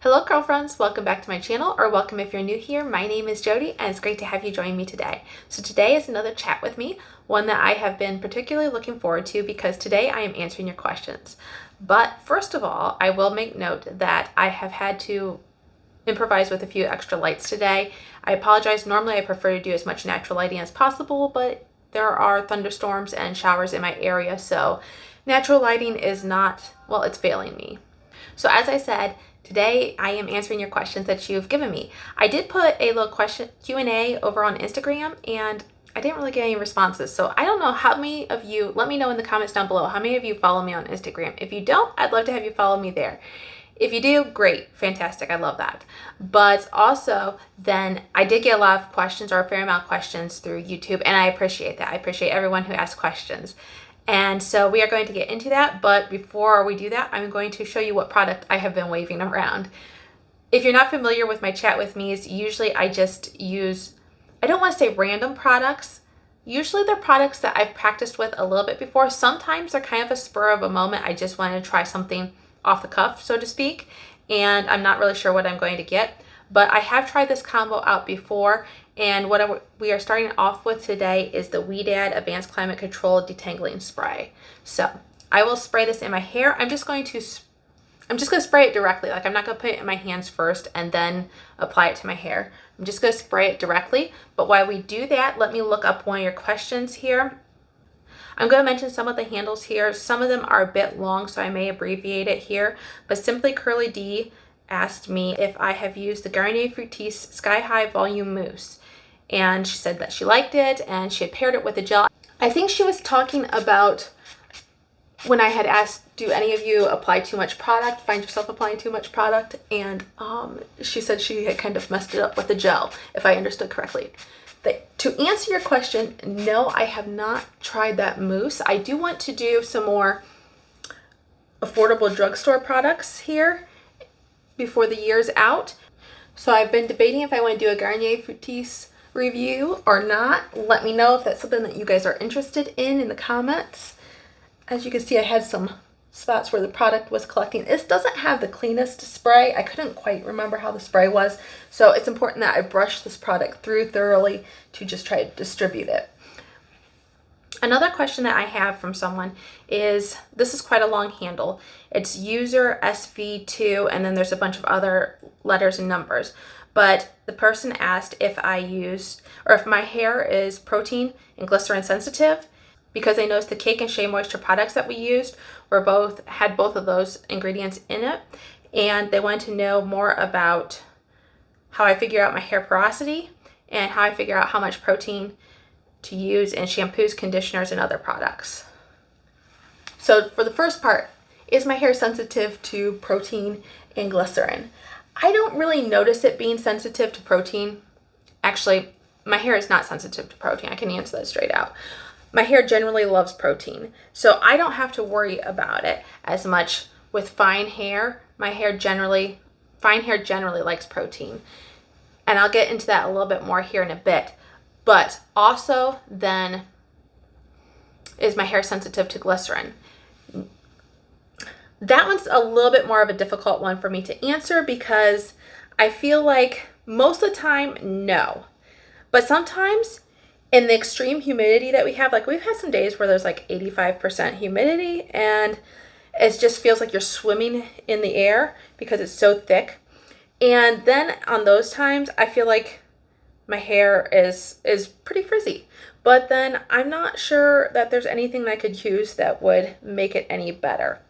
Hello girlfriends, welcome back to my channel, or welcome if you're new here. My name is Jody and it's great to have you join me today. So today is another chat with me, one that I have been particularly looking forward to because today I am answering your questions. But first of all, I will make note that I have had to improvise with a few extra lights today. I apologize. Normally I prefer to do as much natural lighting as possible, but there are thunderstorms and showers in my area, so natural lighting is not, well, it's failing me. So as I said, today I am answering your questions that you've given me. I did put a little question Q&A over on Instagram and I didn't really get any responses. So I don't know how many of you, let me know in the comments down below, how many of you follow me on Instagram. If you don't, I'd love to have you follow me there. If you do, great, fantastic, I love that. But also, then I did get a lot of questions, or a fair amount of questions through YouTube, and I appreciate that. I appreciate everyone who asks questions. And so we are going to get into that, but before we do that, I'm going to show you what product I have been waving around. If you're not familiar with my chat with me's, usually I just use, I don't want to say random products. Usually they're products that I've practiced with a little bit before. Sometimes they're kind of a spur of a moment. I just want to try something off the cuff, so to speak, and I'm not really sure what I'm going to get. But I have tried this combo out before, and what we are starting off with today is the Weedad Advanced Climate Control Detangling Spray. So I will spray this in my hair. I'm just going to spray it directly. Like, I'm not going to put it in my hands first and then apply it to my hair. I'm just going to spray it directly. But while we do that, let me look up one of your questions here. I'm going to mention some of the handles here. Some of them are a bit long, so I may abbreviate it here. But Simply Curly D asked me if I have used the Garnier Fructis Sky High Volume Mousse. And she said that she liked it and she had paired it with a gel. I think she was talking about when I had asked, do any of you apply too much product, find yourself applying too much product? And she said she had kind of messed it up with the gel, if I understood correctly. To answer your question, no, I have not tried that mousse. I do want to do some more affordable drugstore products here before the year's out. So I've been debating if I want to do a Garnier Fructis review or not. Let me know if that's something that you guys are interested in the comments. As you can see, I had some spots where the product was collecting. This doesn't have the cleanest spray. I couldn't quite remember how the spray was, so it's important that I brush this product through thoroughly to just try to distribute it. Another question that I have from someone is, this is quite a long handle. It's user SV2 and then there's a bunch of other letters and numbers. But the person asked if I used, or if my hair is protein and glycerin sensitive, because they noticed the Cake and Shea Moisture products that we used had both of those ingredients in it, and they wanted to know more about how I figure out my hair porosity and how I figure out how much protein to use in shampoos, conditioners, and other products. So for the first part, is my hair sensitive to protein and glycerin? I don't really notice it being sensitive to protein. Actually, my hair is not sensitive to protein. I can answer that straight out. My hair generally loves protein, so I don't have to worry about it as much with fine hair. Fine hair generally likes protein. And I'll get into that a little bit more here in a bit. But also then, is my hair sensitive to glycerin? That one's a little bit more of a difficult one for me to answer because I feel like most of the time, no. But sometimes, in the extreme humidity that we have, like we've had some days where there's like 85% humidity and it just feels like you're swimming in the air because it's so thick. And then on those times, I feel like my hair is pretty frizzy. But then I'm not sure that there's anything I could use that would make it any better.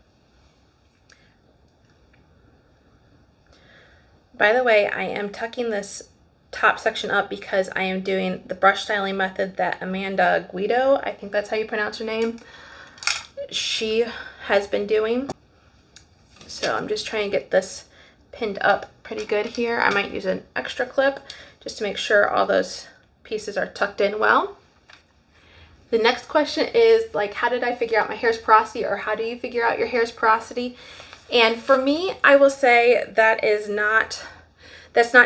By the way, I am tucking this top section up because I am doing the brush styling method that Amanda Guido, I think that's how you pronounce her name, she has been doing. So I'm just trying to get this pinned up pretty good here. I might use an extra clip just to make sure all those pieces are tucked in well. The next question is, like, how did I figure out my hair's porosity, or how do you figure out your hair's porosity? And for me, I will say that's not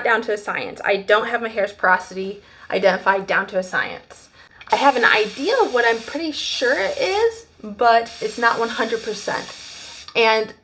down to a science. I don't have my hair's porosity identified down to a science. I have an idea of what I'm pretty sure it is, but it's not 100%. And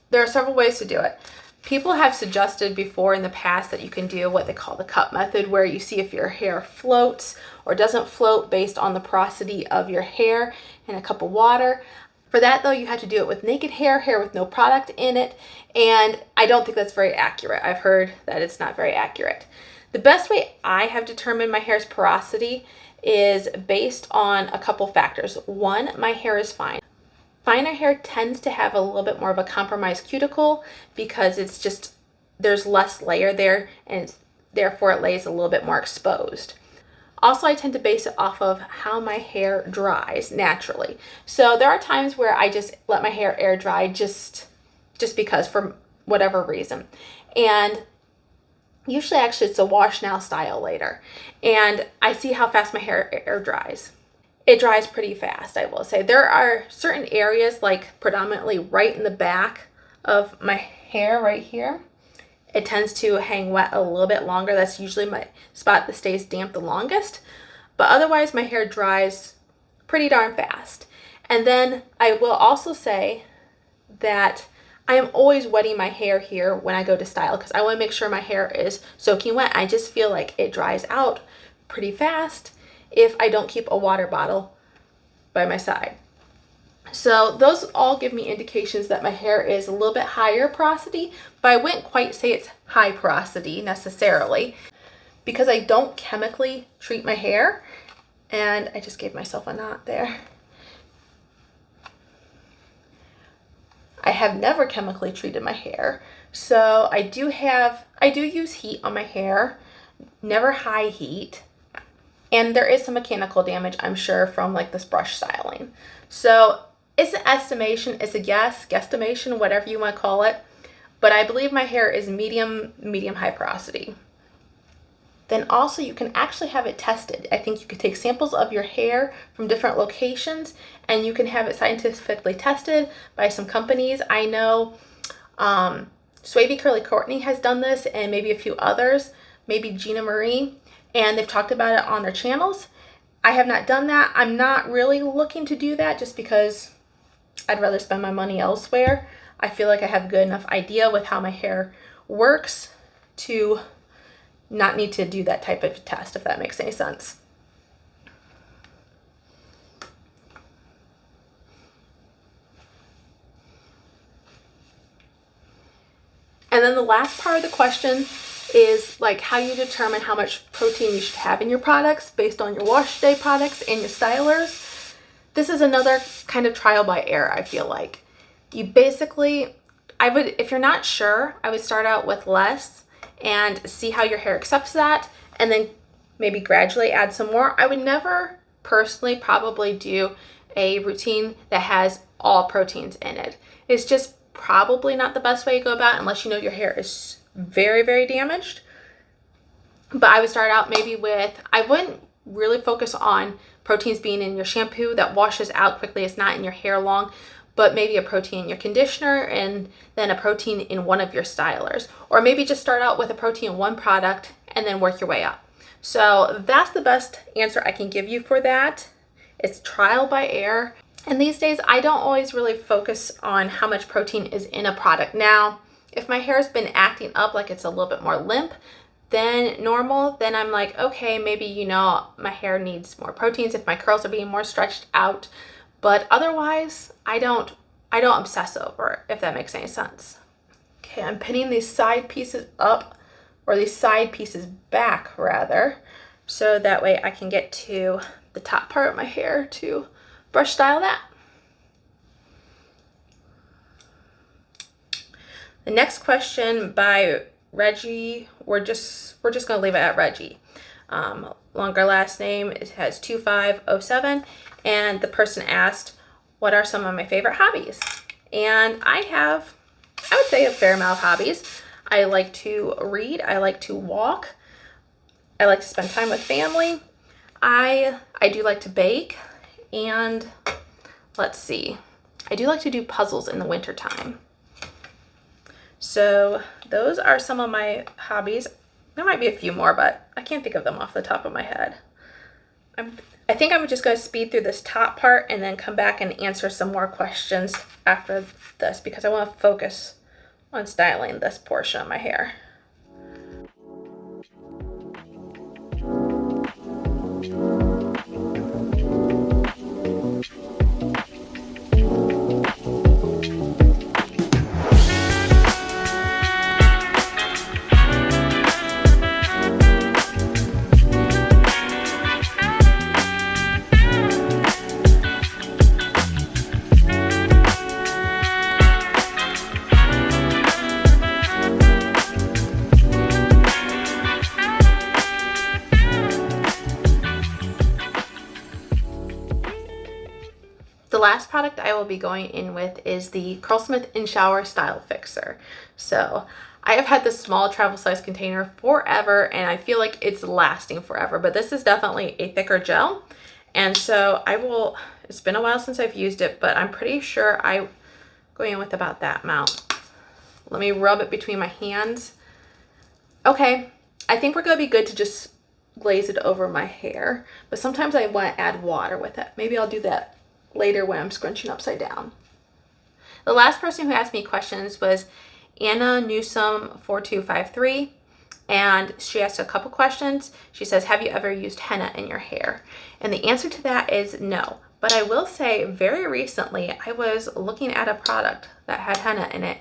there are several ways to do it. People have suggested before in the past that you can do what they call the cup method, where you see if your hair floats or doesn't float based on the porosity of your hair in a cup of water. For that though, you have to do it with naked hair, hair with no product in it, and I don't think that's very accurate. I've heard that it's not very accurate. The best way I have determined my hair's porosity is based on a couple factors. One, my hair is fine. Finer hair tends to have a little bit more of a compromised cuticle because it's just, there's less layer there, and therefore it lays a little bit more exposed. Also, I tend to base it off of how my hair dries naturally. So there are times where I just let my hair air dry just because, for whatever reason. And usually actually it's a wash now, style later. And I see how fast my hair air dries. It dries pretty fast, I will say. There are certain areas, like predominantly right in the back of my hair right here. It tends to hang wet a little bit longer. That's usually my spot that stays damp the longest. But otherwise, my hair dries pretty darn fast. And then I will also say that I am always wetting my hair here when I go to style, because I want to make sure my hair is soaking wet. I just feel like it dries out pretty fast if I don't keep a water bottle by my side. So those all give me indications that my hair is a little bit higher porosity, but I wouldn't quite say it's high porosity necessarily, because I don't chemically treat my hair. And I just gave myself a knot there. I have never chemically treated my hair. So I do use heat on my hair, never high heat. And there is some mechanical damage, I'm sure, from like this brush styling. So it's an estimation, it's a guesstimation, whatever you want to call it. But I believe my hair is medium high porosity. Then also you can actually have it tested. I think you could take samples of your hair from different locations and you can have it scientifically tested by some companies. I know Swavy Curly Courtney has done this, and maybe a few others, maybe Gina Marie, and they've talked about it on their channels. I have not done that. I'm not really looking to do that just because I'd rather spend my money elsewhere. I feel like I have a good enough idea with how my hair works to not need to do that type of test, if that makes any sense. And then the last part of the question is like how you determine how much protein you should have in your products based on your wash day products and your stylers. This is another kind of trial by error, I feel like. You basically, if you're not sure, I would start out with less and see how your hair accepts that, and then maybe gradually add some more. I would never personally probably do a routine that has all proteins in it. It's just probably not the best way to go about it unless you know your hair is very damaged. But I would start out maybe with, I wouldn't really focus on proteins being in your shampoo that washes out quickly, it's not in your hair long, but maybe a protein in your conditioner and then a protein in one of your stylers. Or maybe just start out with a protein in one product and then work your way up. So that's the best answer I can give you for that. It's trial by error. And these days, I don't always really focus on how much protein is in a product. Now, if my hair's been acting up, like it's a little bit more limp than normal, then I'm like, okay, maybe, you know, my hair needs more proteins if my curls are being more stretched out. But otherwise, I don't obsess over it, if that makes any sense. Okay, I'm pinning these side pieces up, or these side pieces back rather, so that way I can get to the top part of my hair to brush style that. The next question by Reggie, we're just gonna leave it at Reggie. Longer last name, it has 2507, and the person asked, what are some of my favorite hobbies? And I would say a fair amount of hobbies. I like to read, I like to walk, I like to spend time with family, I do like to bake, and let's see, I do like to do puzzles in the winter time. So those are some of my hobbies. There might be a few more, but I can't think of them off the top of my head. I think I'm just going to speed through this top part and then come back and answer some more questions after this, because I want to focus on styling this portion of my hair. The last product I will be going in with is the Curlsmith In Shower Style Fixer. So I have had this small travel size container forever and I feel like it's lasting forever, but this is definitely a thicker gel. And so it's been a while since I've used it, but I'm pretty sure I'm going in with about that amount. Let me rub it between my hands. Okay, I think we're gonna be good to just glaze it over my hair, but sometimes I want to add water with it. Maybe I'll do that later when I'm scrunching upside down. The last person who asked me questions was Anna Newsome 4253, and she asked a couple questions. She says, have you ever used henna in your hair? And the answer to that is no. But I will say very recently I was looking at a product that had henna in it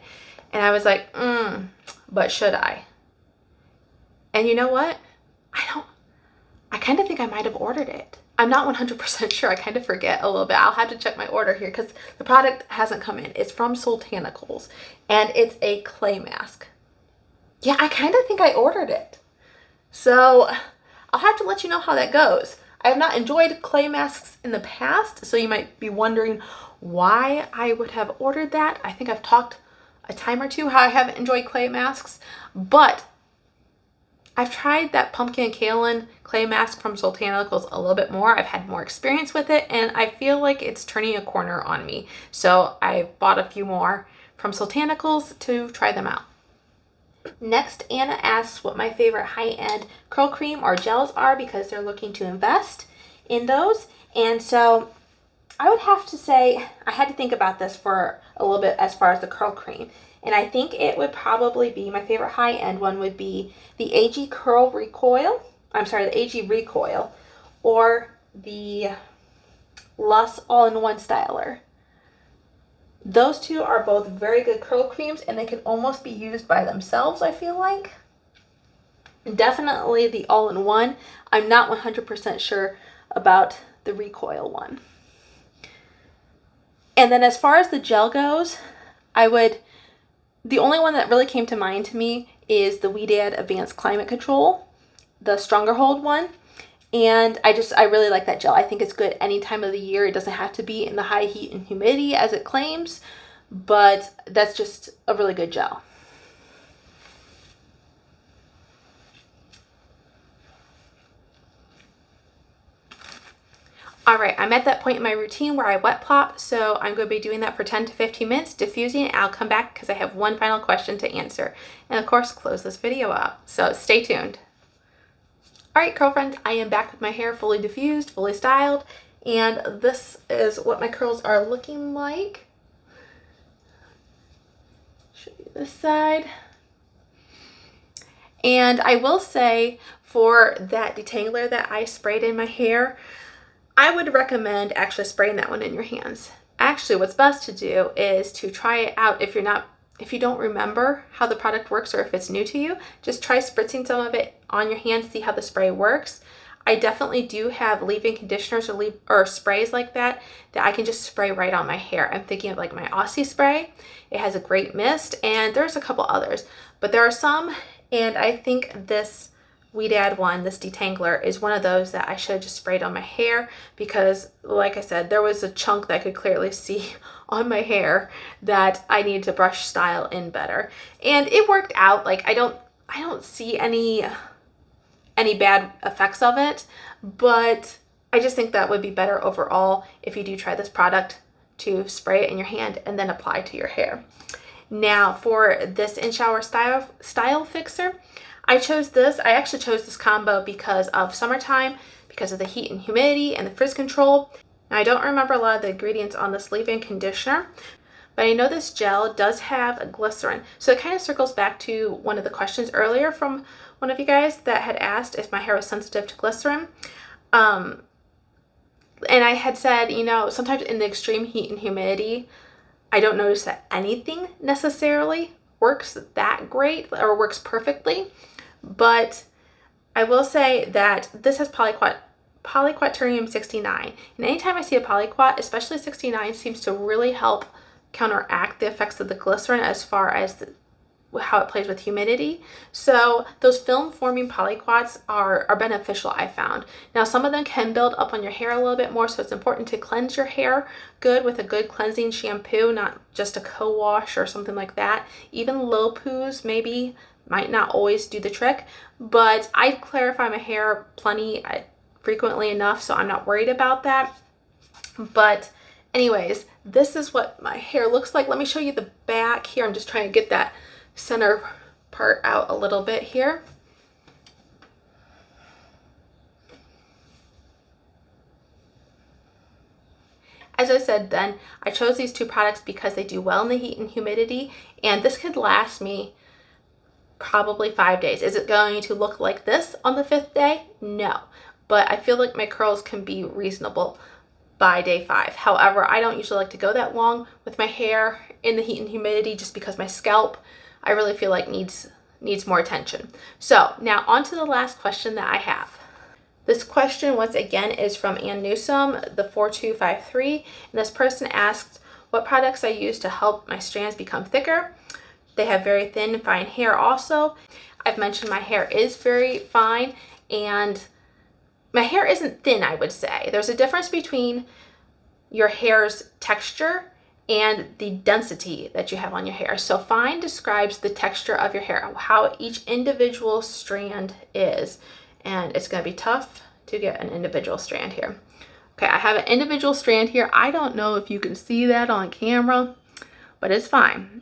and I was like, but should I? And you know what? I kind of think I might have ordered it. I'm not 100% sure. I kind of forget a little bit. I'll have to check my order here because the product hasn't come in. It's from Soultanicals and it's a clay mask. Yeah, I kind of think I ordered it. So I'll have to let you know how that goes. I have not enjoyed clay masks in the past, so you might be wondering why I would have ordered that. I think I've talked a time or two how I haven't enjoyed clay masks, but I've tried that pumpkin and kaolin clay mask from Soultanicals a little bit more. I've had more experience with it and I feel like it's turning a corner on me. So I bought a few more from Soultanicals to try them out. Next, Anna asks what my favorite high-end curl cream or gels are because they're looking to invest in those. And so I would have to say, I had to think about this for a little bit as far as the curl cream. And I think it would probably be, my favorite high-end one would be the AG Recoil, or the Luss All-in-One Styler. Those two are both very good curl creams and they can almost be used by themselves, I feel like. Definitely the All-in-One. I'm not 100% sure about the Recoil one. And then as far as the gel goes, the only one that really came to mind to me is the Weedad Advanced Climate Control, the Stronger Hold one. And I really like that gel. I think it's good any time of the year. It doesn't have to be in the high heat and humidity as it claims, but that's just a really good gel. All right, I'm at that point in my routine where I wet plop, so I'm going to be doing that for 10 to 15 minutes, diffusing, and I'll come back because I have one final question to answer. And of course, close this video out. So stay tuned. All right, curl friends, I am back with my hair fully diffused, fully styled, and this is what my curls are looking like. Show you this side. And I will say, for that detangler that I sprayed in my hair, I would recommend actually spraying that one in your hands. Actually, what's best to do is to try it out if you don't remember how the product works or if it's new to you, just try spritzing some of it on your hands, see how the spray works. I definitely do have leave-in conditioners or sprays like that I can just spray right on my hair. I'm thinking of like my Aussie spray. It has a great mist, and there's a couple others, but there are some, and I think this Weedad one, this detangler, is one of those that I should have just sprayed on my hair because, like I said, there was a chunk that I could clearly see on my hair that I needed to brush style in better. And it worked out. Like I don't see any bad effects of it, but I just think that would be better overall if you do try this product to spray it in your hand and then apply to your hair. Now for this In Shower Style Fixer, I actually chose this combo because of summertime, because of the heat and humidity and the frizz control. Now, I don't remember a lot of the ingredients on this leave-in conditioner, But I know this gel does have a glycerin. So it kind of circles back to one of the questions earlier from one of you guys that had asked if my hair was sensitive to glycerin. And I had said, you know, sometimes in the extreme heat and humidity, I don't notice that anything necessarily works that great or works perfectly. But I will say that this has polyquaternium 69. And anytime I see a polyquat, especially 69, seems to really help counteract the effects of the glycerin as far as how it plays with humidity. So those film forming polyquats are beneficial, I found. Now some of them can build up on your hair a little bit more, so it's important to cleanse your hair good with a good cleansing shampoo, not just a co-wash or something like that. Even low poos maybe might not always do the trick, but I clarify my hair plenty frequently enough, so I'm not worried about that. But anyways, this is what my hair looks like. Let me show you the back here. I'm just trying to get that center part out a little bit here. As I said then, I chose these two products because they do well in the heat and humidity, and this could last me probably 5 days. Is it going to look like this on the 5th day? No, but I feel like my curls can be reasonable by day 5. However, I don't usually like to go that long with my hair in the heat and humidity just because my scalp, I really feel like needs more attention. So now on to the last question that I have. This question once again is from Ann Newsom, the 4253, and this person asked what products I use to help my strands become thicker. They have very thin and fine hair also. I've mentioned my hair is very fine, and my hair isn't thin, I would say. There's a difference between your hair's texture and the density that you have on your hair. So fine describes the texture of your hair, how each individual strand is. And it's gonna be tough to get an individual strand here. Okay, I have an individual strand here. I don't know if you can see that on camera, but it's fine.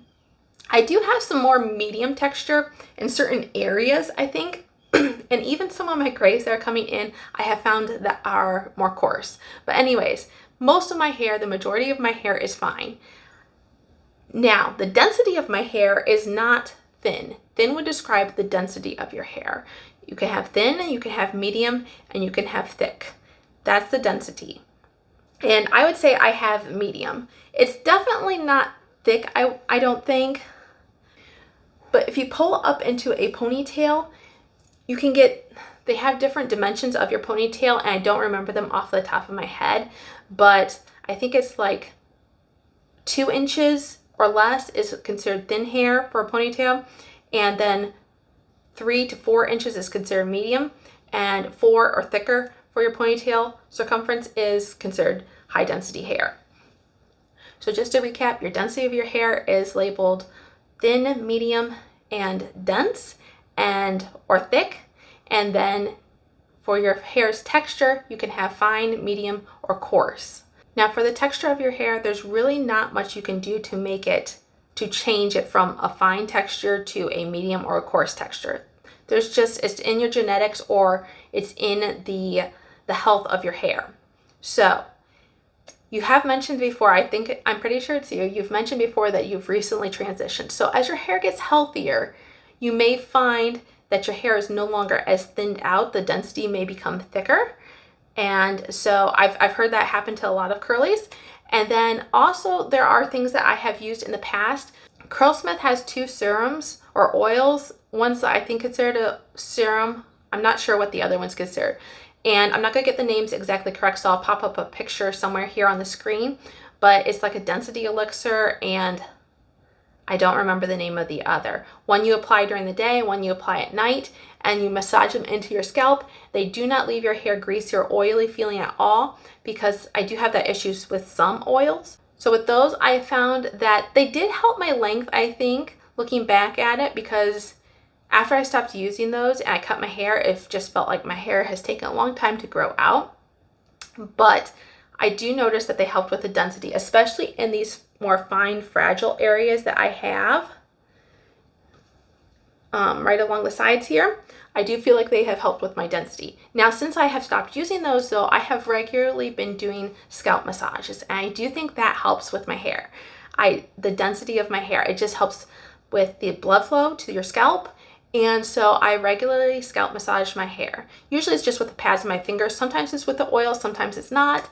I do have some more medium texture in certain areas, I think. And even some of my grays that are coming in, I have found that are more coarse. But anyways, most of my hair, the majority of my hair is fine. Now, the density of my hair is not thin. Thin would describe the density of your hair. You can have thin, you can have medium, and you can have thick. That's the density. And I would say I have medium. It's definitely not thick, I don't think. But if you pull up into a ponytail, you can get, they have different dimensions of your ponytail, and I don't remember them off the top of my head, but I think it's like 2 inches or less is considered thin hair for a ponytail, and then 3 to 4 inches is considered medium, and 4 or thicker for your ponytail circumference is considered high density hair. So just to recap, your density of your hair is labeled thin, medium, and dense, and or thick. And then for your hair's texture, you can have fine, medium, or coarse. Now for the texture of your hair, there's really not much you can do to make it, to change it from a fine texture to a medium or a coarse texture. There's just, it's in your genetics, or it's in the health of your hair. So you have mentioned before, I'm pretty sure it's you've mentioned before that you've recently transitioned. So as your hair gets healthier, you may find that your hair is no longer as thinned out, the density may become thicker. And so I've heard that happen to a lot of curlies. And then also there are things that I have used in the past. Curlsmith has 2 serums or oils. One's I think considered a serum. I'm not sure what the other one's considered. And I'm not gonna get the names exactly correct, so I'll pop up a picture somewhere here on the screen, but it's like a density elixir, and I don't remember the name of the other. One you apply during the day, one you apply at night, and you massage them into your scalp. They do not leave your hair greasy or oily feeling at all, because I do have that issues with some oils. So with those, I found that they did help my length, I think, looking back at it, because after I stopped using those and I cut my hair, it just felt like my hair has taken a long time to grow out. But I do notice that they helped with the density, especially in these more fine, fragile areas that I have right along the sides here. I do feel like they have helped with my density. Now, since I have stopped using those though, I have regularly been doing scalp massages, and I do think that helps with my hair. the density of my hair. It just helps with the blood flow to your scalp. And so I regularly scalp massage my hair. Usually it's just with the pads of my fingers. Sometimes it's with the oil, sometimes it's not.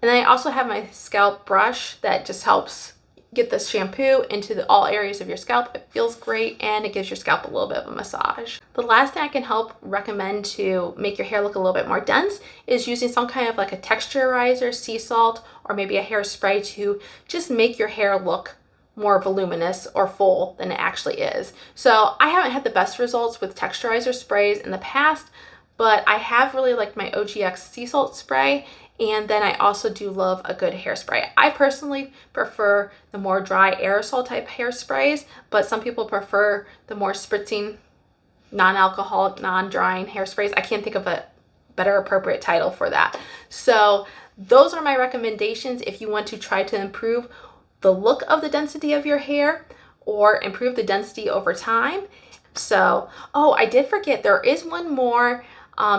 And then I also have my scalp brush that just helps get the shampoo into all areas of your scalp. It feels great and it gives your scalp a little bit of a massage. The last thing I can recommend to make your hair look a little bit more dense is using some kind of like a texturizer, sea salt, or maybe a hairspray to just make your hair look more voluminous or full than it actually is. So I haven't had the best results with texturizer sprays in the past, but I have really liked my OGX sea salt spray. And then I also do love a good hairspray. I personally prefer the more dry aerosol type hairsprays, but some people prefer the more spritzing, non-alcoholic, non-drying hairsprays. I can't think of a better appropriate title for that. So those are my recommendations if you want to try to improve the look of the density of your hair or improve the density over time. So, oh, I did forget, there is one more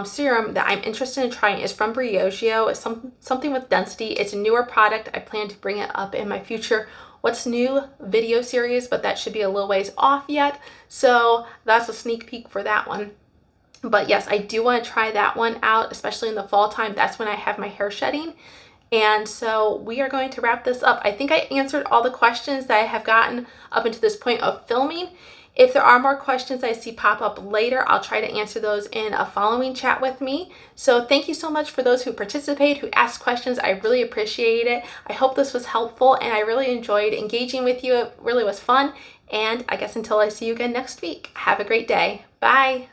serum that I'm interested in trying. Is from Briogeo. It's something with density. It's a newer product. I plan to bring it up in my future What's New video series, but that should be a little ways off yet. So that's a sneak peek for that one. But yes, I do want to try that one out, especially in the fall time. That's when I have my hair shedding. And so we are going to wrap this up. I think I answered all the questions that I have gotten up until this point of filming. If there are more questions I see pop up later, I'll try to answer those in a following chat with me. So thank you so much for those who participate, who asked questions. I really appreciate it. I hope this was helpful and I really enjoyed engaging with you. It really was fun. And I guess until I see you again next week, have a great day. Bye.